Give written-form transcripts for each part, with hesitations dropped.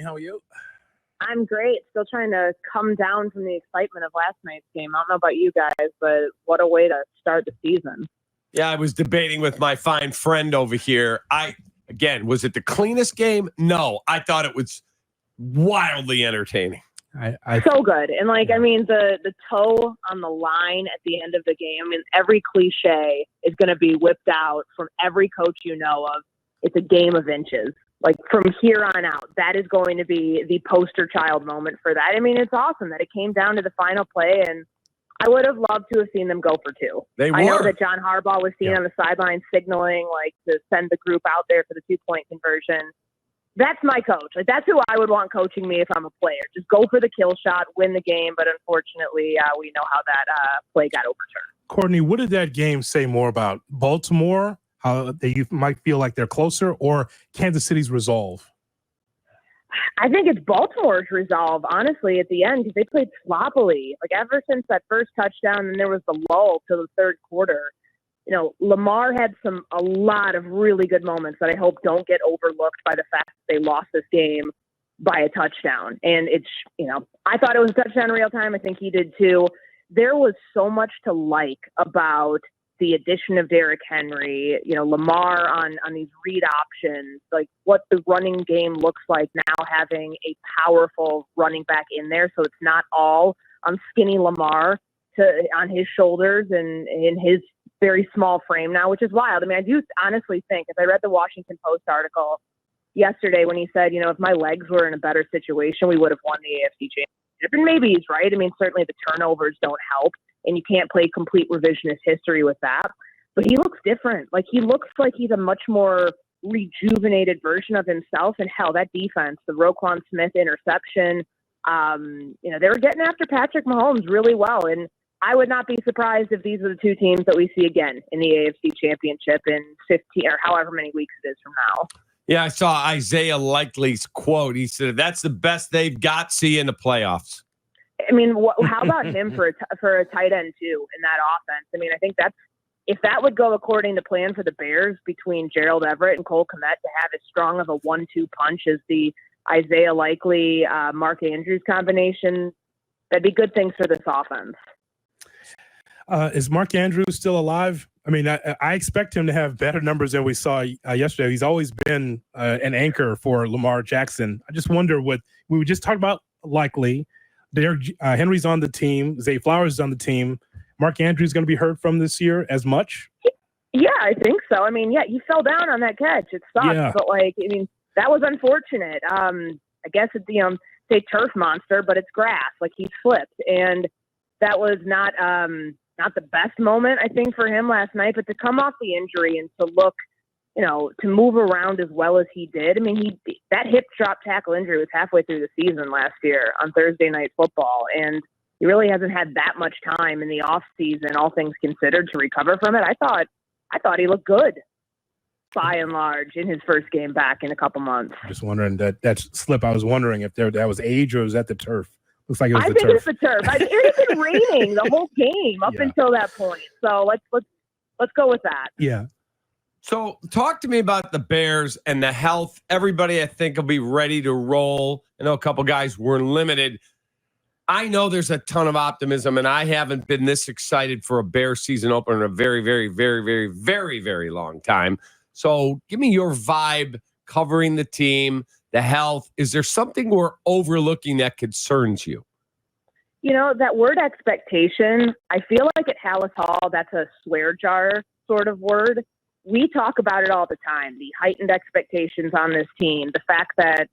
Courtney, how are you? I'm great. Still trying to come down from the excitement of last night's game. I don't know about you guys, but what a way to start the season. Yeah, I was debating with my fine friend over here. Was it the cleanest game? No, I thought it was wildly entertaining. So good. And the toe on the line at the end of the game, and every cliche is going to be whipped out from every coach you know of. It's a game of inches. Like from here on out, that is going to be the poster child moment for that. I mean, it's awesome that it came down to the final play, and I would have loved to have seen them go for two. I know that John Harbaugh was seen on the sideline signaling to send the group out there for the 2-point conversion. That's my coach. That's who I would want coaching me if I'm a player. Just go for the kill shot, win the game. But unfortunately, we know how that play got overturned. Courtney, what did that game say more about Baltimore, how you might feel like they're closer, or Kansas City's resolve? I think it's Baltimore's resolve, honestly, at the end, because they played sloppily. Ever since that first touchdown, and there was the lull to the third quarter. Lamar had a lot of really good moments that I hope don't get overlooked by the fact that they lost this game by a touchdown. And I thought it was a touchdown in real time. I think he did too. There was so much to like about the addition of Derrick Henry, Lamar on these read options, like what the running game looks like now, having a powerful running back in there. So it's not all on skinny Lamar on his shoulders and in his very small frame now, which is wild. I mean, I do honestly think, as I read the Washington Post article yesterday when he said, if my legs were in a better situation, we would have won the AFC Championship. And maybe he's right. I mean, certainly the turnovers don't help, and you can't play complete revisionist history with that. But he looks different. He looks like he's a much more rejuvenated version of himself. And hell, that defense, the Roquan Smith interception, they were getting after Patrick Mahomes really well. And I would not be surprised if these are the two teams that we see again in the AFC Championship in 15 or however many weeks it is from now. Yeah, I saw Isaiah Likely's quote. He said, "That's the best they've got. See you in the playoffs." I mean, how about him for a tight end too in that offense? I mean, I think if that would go according to plan for the Bears between Gerald Everett and Cole Kmet to have as strong of a 1-2 punch as the Isaiah Likely, Mark Andrews combination, that'd be good things for this offense. Is Mark Andrews still alive? I mean, I expect him to have better numbers than we saw yesterday. He's always been an anchor for Lamar Jackson. I just wonder what we were just talking about. Likely, Henry's on the team. Zay Flowers is on the team. Mark Andrews going to be heard from this year as much? Yeah, I think so. I mean, yeah, he fell down on that catch. It sucks, but that was unfortunate. I guess it's say turf monster, but it's grass. He slipped, and that was not the best moment, I think, for him last night, but to come off the injury and to look, to move around as well as he did. I mean, that hip drop tackle injury was halfway through the season last year on Thursday Night Football, and he really hasn't had that much time in the off season, all things considered, to recover from it. I thought he looked good by and large in his first game back in a couple months. Just wondering that slip. I was wondering if that was age or was that the turf? Looks like it was I the think turf. it's the turf. It had been raining the whole game up until that point. So let's go with that. Yeah. So talk to me about the Bears and the health. Everybody, I think, will be ready to roll. I know a couple guys were limited. I know there's a ton of optimism, and I haven't been this excited for a Bears season opener in a very, very, very, very, very, very long time. So give me your vibe covering the team, the health. Is there something we're overlooking that concerns you? That word expectation, I feel like at Hallis Hall, that's a swear jar sort of word. We talk about it all the time, the heightened expectations on this team, the fact that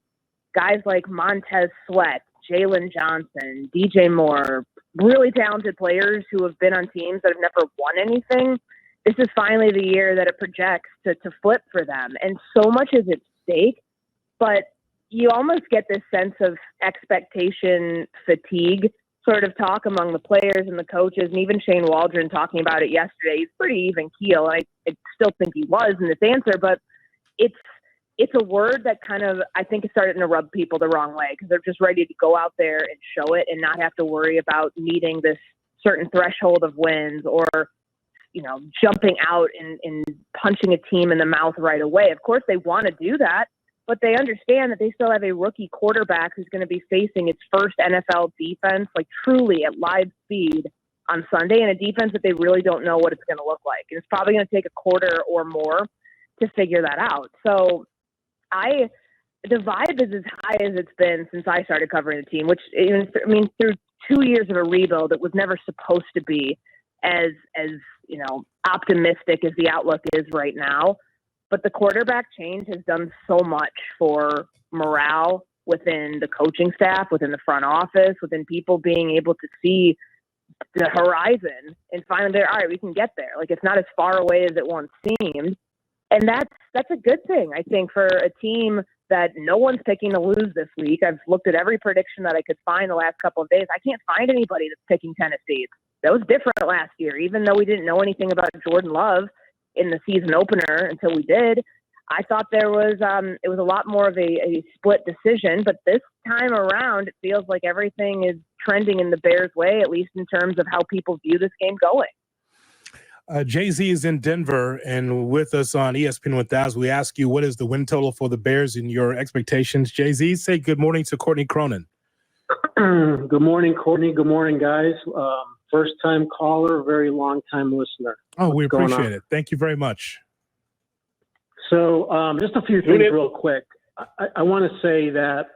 guys like Montez Sweat, Jalen Johnson, DJ Moore, really talented players who have been on teams that have never won anything, this is finally the year that it projects to flip for them. And so much is at stake, but you almost get this sense of expectation fatigue sort of talk among the players and the coaches, and even Shane Waldron talking about it yesterday. He's pretty even keel. I still think he was in this answer, but it's a word that kind of, I think, is starting to rub people the wrong way because they're just ready to go out there and show it and not have to worry about meeting this certain threshold of wins or, jumping out and punching a team in the mouth right away. Of course, they want to do that, but they understand that they still have a rookie quarterback who's going to be facing its first NFL defense, like truly at live speed on Sunday, and a defense that they really don't know what it's going to look like. And it's probably going to take a quarter or more to figure that out. So the vibe is as high as it's been since I started covering the team, which, I mean, through 2 years of a rebuild, it was never supposed to be as optimistic as the outlook is right now. But the quarterback change has done so much for morale within the coaching staff, within the front office, within people being able to see the horizon and finally, all right, we can get there. Like, it's not as far away as it once seemed. And that's a good thing, I think, for a team that no one's picking to lose this week. I've looked at every prediction that I could find the last couple of days. I can't find anybody that's picking Tennessee. That was different last year, even though we didn't know anything about Jordan Love in the season opener until we did. I thought there was it was a lot more of a split decision, but this time around, it feels like everything is trending in the Bears' way, at least in terms of how people view this game going. Jay-Z is in Denver and with us on ESPN with Daz. We ask you, what is the win total for the Bears and your expectations? Jay-Z, say good morning to Courtney Cronin. Good morning, Courtney. Good morning, guys. First-time caller, very long-time listener. Oh, we appreciate it. Thank you very much. So just a few things real quick. I want to say that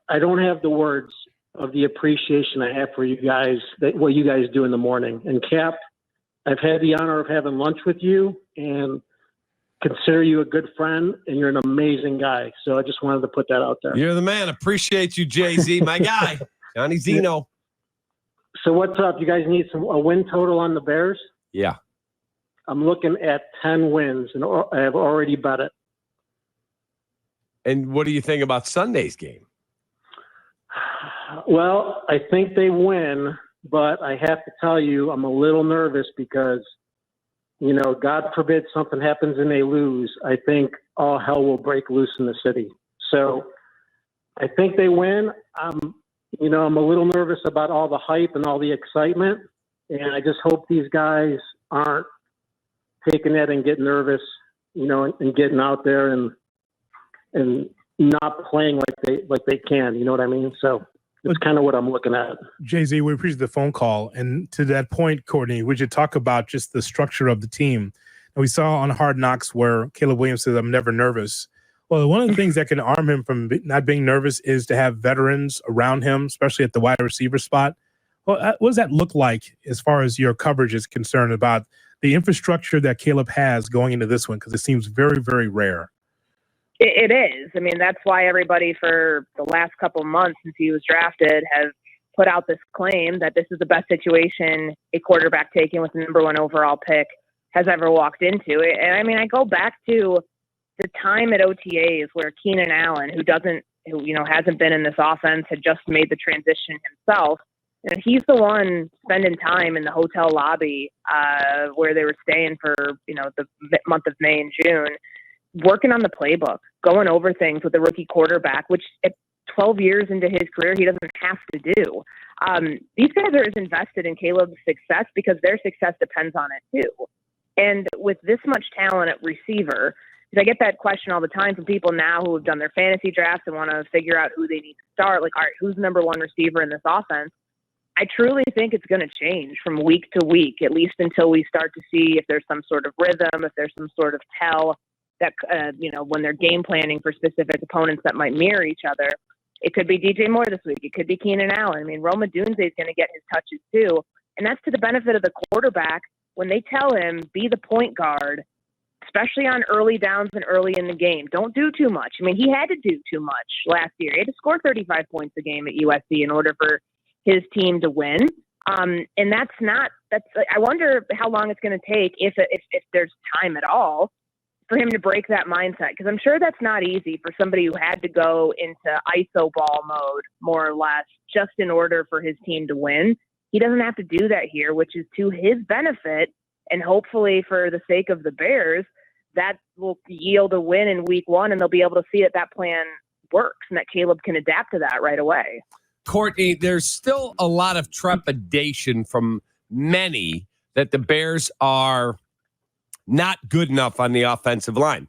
I don't have the words of the appreciation I have for you guys, what you guys do in the morning. And Kap, I've had the honor of having lunch with you and consider you a good friend, and you're an amazing guy. So I just wanted to put that out there. You're the man. Appreciate you, Jay-Z, my guy. Johnny Zeno. So what's up? You guys need a win total on the Bears? Yeah. I'm looking at 10 wins, and I have already bet it. And what do you think about Sunday's game? Well, I think they win, but I have to tell you, I'm a little nervous because, God forbid something happens and they lose. I think all hell will break loose in the city. So I think they win. I'm a little nervous about all the hype and all the excitement, and I just hope these guys aren't taking that and getting nervous, and getting out there and not playing like they can. You know what I mean? So it's kind of what I'm looking at. Jay-Z, we appreciate the phone call. And to that point, Courtney, we should talk about just the structure of the team. And we saw on Hard Knocks where Caleb Williams says, I'm never nervous. Well, one of the things that can arm him from not being nervous is to have veterans around him, especially at the wide receiver spot. Well, what does that look like as far as your coverage is concerned about the infrastructure that Caleb has going into this one? Because it seems very, very rare. It is. I mean, that's why everybody for the last couple months since he was drafted has put out this claim that this is the best situation a quarterback taken with the number 1 overall pick has ever walked into. And I mean, I go back to the time at OTAs where Keenan Allen, who hasn't been in this offense, had just made the transition himself. And he's the one spending time in the hotel lobby where they were staying for, the month of May and June, working on the playbook, going over things with the rookie quarterback, which at 12 years into his career, he doesn't have to do. These guys are as invested in Caleb's success because their success depends on it too. And with this much talent at receiver, because I get that question all the time from people now who have done their fantasy drafts and want to figure out who they need to start. Like, all right, who's the number 1 receiver in this offense? I truly think it's going to change from week to week, at least until we start to see if there's some sort of rhythm, if there's some sort of tell that, when they're game planning for specific opponents that might mirror each other. It could be DJ Moore this week. It could be Keenan Allen. I mean, Roma Dunze is going to get his touches too. And that's to the benefit of the quarterback when they tell him, be the point guard, especially on early downs and early in the game. Don't do too much. I mean, he had to do too much last year. He had to score 35 points a game at USC in order for his team to win. And I wonder how long it's going to take, if there's time at all, for him to break that mindset. Because I'm sure that's not easy for somebody who had to go into ISO ball mode, more or less, just in order for his team to win. He doesn't have to do that here, which is to his benefit. And hopefully for the sake of the Bears, that will yield a win in week 1, and they'll be able to see that plan works and that Caleb can adapt to that right away. Courtney, there's still a lot of trepidation from many that the Bears are not good enough on the offensive line.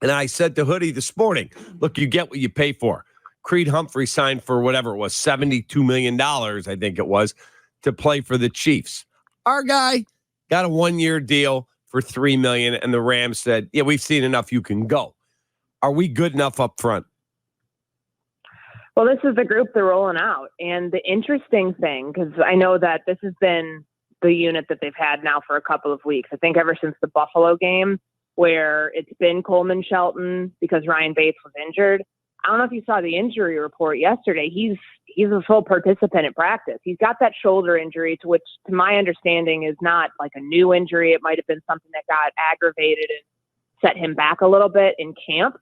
And I said to Hoodie this morning, look, you get what you pay for. Creed Humphrey signed for whatever it was, $72 million, I think it was, to play for the Chiefs. Our guy got a 1-year deal for $3 million, and the Rams said, yeah, we've seen enough, you can go. Are we good enough up front? Well, this is the group they're rolling out. And the interesting thing, because I know that this has been the unit that they've had now for a couple of weeks, I think ever since the Buffalo game, where it's been Coleman Shelton because Ryan Bates was injured. I don't know if you saw the injury report yesterday. He's a full participant in practice. He's got that shoulder injury, to which, to my understanding, is not like a new injury. It might have been something that got aggravated and set him back a little bit in camp.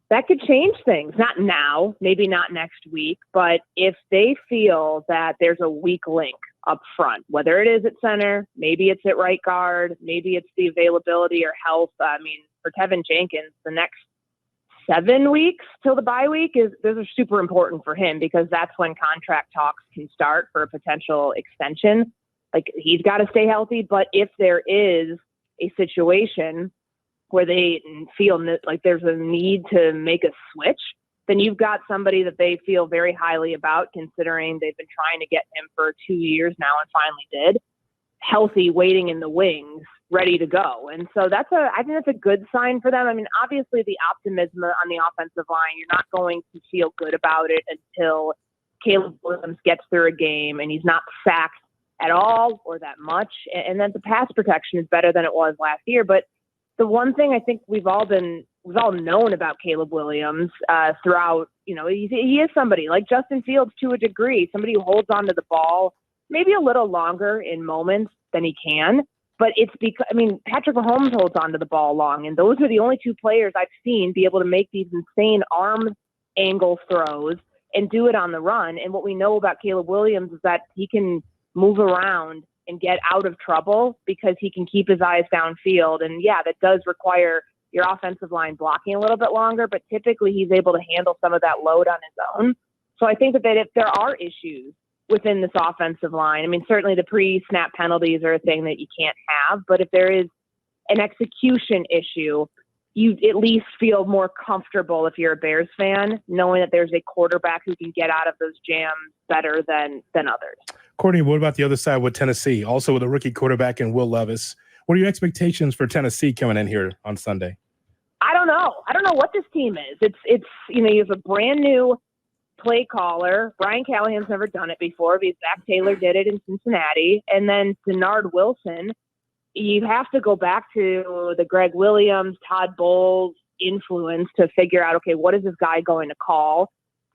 That could change things. Not now, maybe not next week, but if they feel that there's a weak link up front, whether it is at center, maybe it's at right guard, maybe it's the availability or health. I mean, for Tevin Jenkins, the next 7 weeks till the bye week those are super important for him, because that's when contract talks can start for a potential extension. Like, he's got to stay healthy, but if there is a situation where they feel like there's a need to make a switch, then you've got somebody that they feel very highly about, considering they've been trying to get him for 2 years now and finally did. Healthy, waiting in the wings, ready to go. And so I think that's a good sign for them. I mean, obviously the optimism on the offensive line, you're not going to feel good about it until Caleb Williams gets through a game and he's not sacked at all or that much. And then the pass protection is better than it was last year. But the one thing I think we've all known about Caleb Williams throughout, he is somebody like Justin Fields to a degree, somebody who holds on to the ball maybe a little longer in moments than he can. But it's because, Patrick Mahomes holds on to the ball long, and those are the only two players I've seen be able to make these insane arm angle throws and do it on the run. And what we know about Caleb Williams is that he can move around and get out of trouble because he can keep his eyes downfield. And yeah, that does require your offensive line blocking a little bit longer, but typically he's able to handle some of that load on his own. So I think that if there are issues within this offensive line, certainly the pre-snap penalties are a thing that you can't have, but if there is an execution issue, you at least feel more comfortable if you're a Bears fan, knowing that there's a quarterback who can get out of those jams better than others. Courtney, what about the other side with Tennessee? Also with a rookie quarterback in Will Levis. What are your expectations for Tennessee coming in here on Sunday? I don't know what this team is. It's you have a brand new play caller. Brian Callahan's never done it before, because Zach Taylor did it in Cincinnati. And then Denard Wilson, you have to go back to the Greg Williams, Todd Bowles influence to figure out, okay, what is this guy going to call?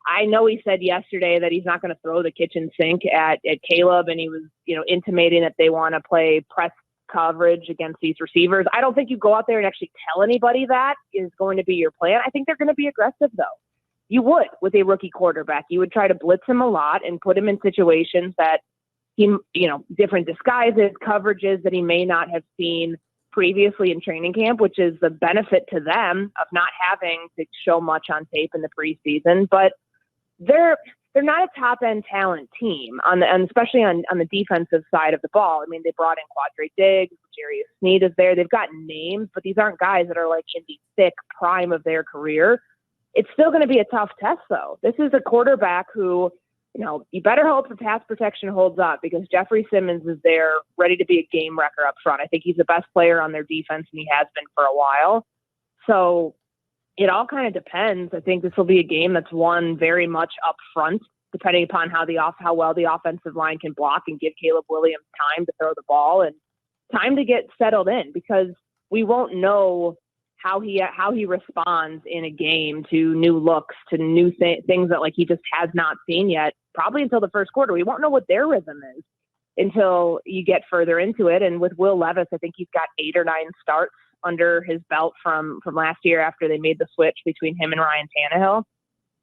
I know he said yesterday that he's not going to throw the kitchen sink at Caleb, and he was, intimating that they want to play press coverage against these receivers. I don't think you go out there and actually tell anybody that is going to be your plan. I think they're going to be aggressive, though. You would with a rookie quarterback. You would try to blitz him a lot and put him in situations that he, different disguises, coverages that he may not have seen previously in training camp, which is the benefit to them of not having to show much on tape in the preseason. But they're not a top end talent team and especially on the defensive side of the ball. They brought in Quadre Diggs, Jarius Sneed is there. They've got names, but these aren't guys that are like in the thick prime of their career. It's still going to be a tough test, though. This is a quarterback who, you better hope the pass protection holds up, because Jeffrey Simmons is there ready to be a game wrecker up front. I think he's the best player on their defense, and he has been for a while. So it all kind of depends. I think this will be a game that's won very much up front, depending upon how well the offensive line can block and give Caleb Williams time to throw the ball and time to get settled in, because we won't know how he responds in a game to new looks, to new things that he just has not seen yet, probably until the first quarter. We won't know what their rhythm is until you get further into it. And with Will Levis, I think he's got 8 or 9 starts under his belt from last year after they made the switch between him and Ryan Tannehill.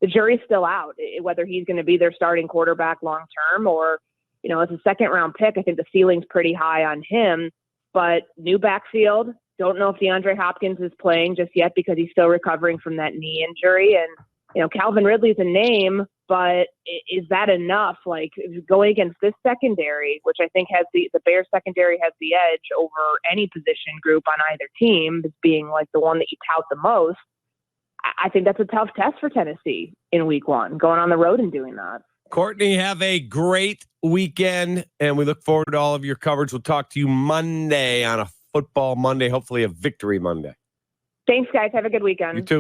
The jury's still out whether he's going to be their starting quarterback long term, or, as a second round pick, I think the ceiling's pretty high on him. But new backfield. Don't know if DeAndre Hopkins is playing just yet because he's still recovering from that knee injury. And, Calvin Ridley's a name, But is that enough? Like going against this secondary, which I think has the Bears secondary has the edge over any position group on either team, as being like the one that you tout the most. I think that's a tough test for Tennessee in week 1, going on the road and doing that. Courtney, have a great weekend, and we look forward to all of your coverage. We'll talk to you Monday on a Football Monday, hopefully a Victory Monday. Thanks, guys. Have a good weekend. You too.